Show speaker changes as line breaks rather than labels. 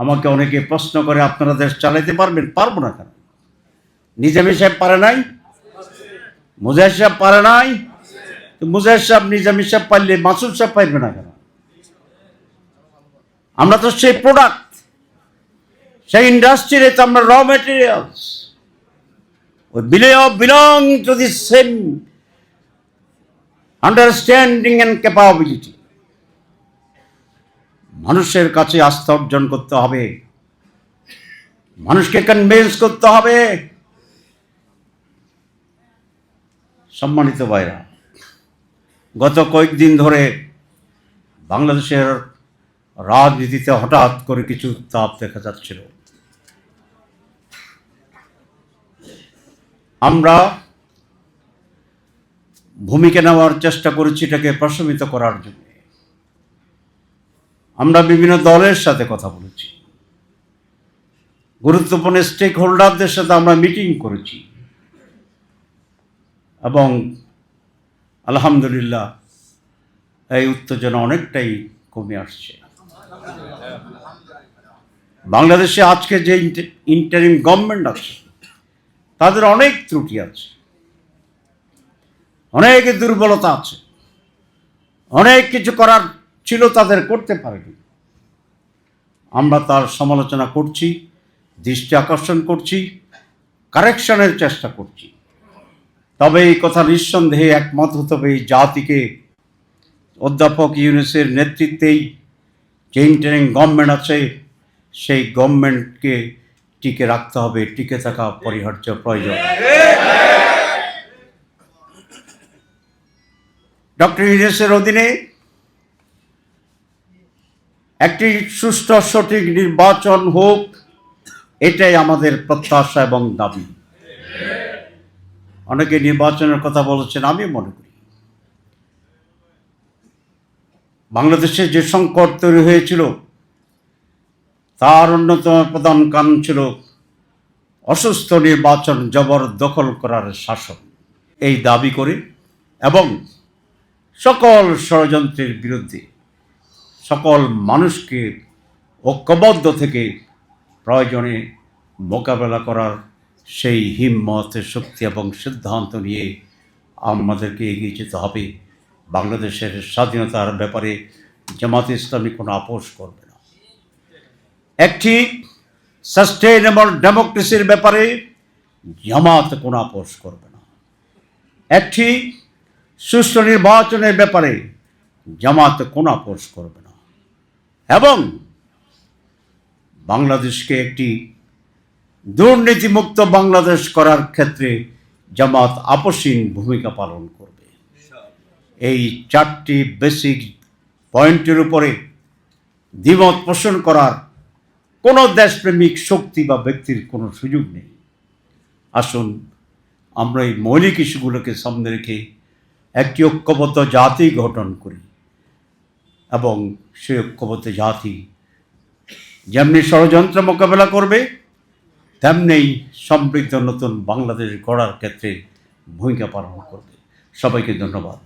আমাকে অনেকে প্রশ্ন করে, আপনারা দেশ চালাইতে পারবেন? পারবো না কেন? নিজামী সাহেব পারে নাই? মুজাহিদ সাহেব পারে নাই? তো মুজাহিদ সাহেব নিজামী সাহেব পারলে মাসুদ সাহেব পারবে না কেন? আমরা তো সেই প্রোডাক্ট, সেই ইন্ডাস্ট্রির, তো আমরা raw materials. We belong to the same understanding and capability. মানুষের কাছে আস্থা অর্জন করতে হবে, মানুষকে কনভিন্স করতে হবে। সম্মানিত ভাইরা, গত কয়েকদিন ধরে বাংলাদেশের রাজনীতিতে হঠাৎ করে কিছু উত্তাপ দেখা যাচ্ছিল। আমরা ভূমিকা নেওয়ার চেষ্টা করেছি এটাকে প্রশমিত করার জন্য। আমরা বিভিন্ন দলের সাথে কথা বলেছি, গুরুত্বপূর্ণ স্টেক হোল্ডারদের সাথে আমরা মিটিং করেছি এবং আলহামদুলিল্লাহ এই উত্তেজনা অনেকটাই কমে আসছে। বাংলাদেশে আজকে যে ইন্টারিম গভর্নমেন্ট আছে তাদের অনেক ত্রুটি আছে, অনেক দুর্বলতা আছে, অনেক কিছু করার ছিল তাদের করতে পারেনি। আমরা তার সমালোচনা করছি, দৃষ্টি আকর্ষণ করছি, কারেকশনের চেষ্টা করছি। তবে এই কথা নিঃসন্দেহে একমত হতে হবে, এই জাতিকে অধ্যাপক ইউনূসের নেতৃত্বেই যে ইন্টারিম গভর্নমেন্ট আছে সেই গভর্নমেন্টকে টিকে রাখতে হবে, টিকে থাকা অপরিহার্য প্রয়োজন। ডক্টর ইউনূসের অধীনে একটি সুষ্ঠু সঠিক নির্বাচন হোক, এটাই আমাদের প্রত্যাশা এবং দাবি। অনেকে নির্বাচনের কথা বলেছেন, আমি মনে করি বাংলাদেশে যে সংকট তৈরি হয়েছিল তার অন্যতম প্রধান কারণ ছিল অসুস্থ নির্বাচন, জবরদখল করার শাসন। এই দাবি করে এবং সকল ষড়যন্ত্রের বিরুদ্ধে সকল মানুষকে ঐক্যবদ্ধ থেকে প্রয়োজনে মোকাবেলা করার সেই হিম্মত, শক্তি এবং সিদ্ধান্ত নিয়ে আমাদেরকে এগিয়ে যেতে হবে। বাংলাদেশের স্বাধীনতার ব্যাপারে জামাতে ইসলামী কোনো আপোষ করবে না। একটি সাস্টেইনেবল ডেমোক্রেসির ব্যাপারে জামাত কোনো আপোষ করবে না। একটি সুষ্ঠু নির্বাচনের ব্যাপারে জামাত কোনো আপোষ করবে না। এবং বাংলাদেশকে একটি দুর্নীতিমুক্ত বাংলাদেশ করার ক্ষেত্রে জামাত আপোষহীন ভূমিকা পালন করবে। এই চারটি বেসিক পয়েন্টের উপরে দ্বিমত পোষণ করার কোনো দেশপ্রেমিক শক্তি বা ব্যক্তির কোনো সুযোগ নেই। আসুন আমরা এই মৌলিক ইস্যুগুলোকে সামনে রেখে একটি ঐক্যবদ্ধ জাতি গঠন করি এবং সেই ঐক্যবদ্ধ জাতি যেমনি ষড়যন্ত্র মোকাবেলা করবে তেমনি সমৃদ্ধ নতুন বাংলাদেশ গড়ার ক্ষেত্রে ভূমিকা পালন করবে। সবাইকে ধন্যবাদ।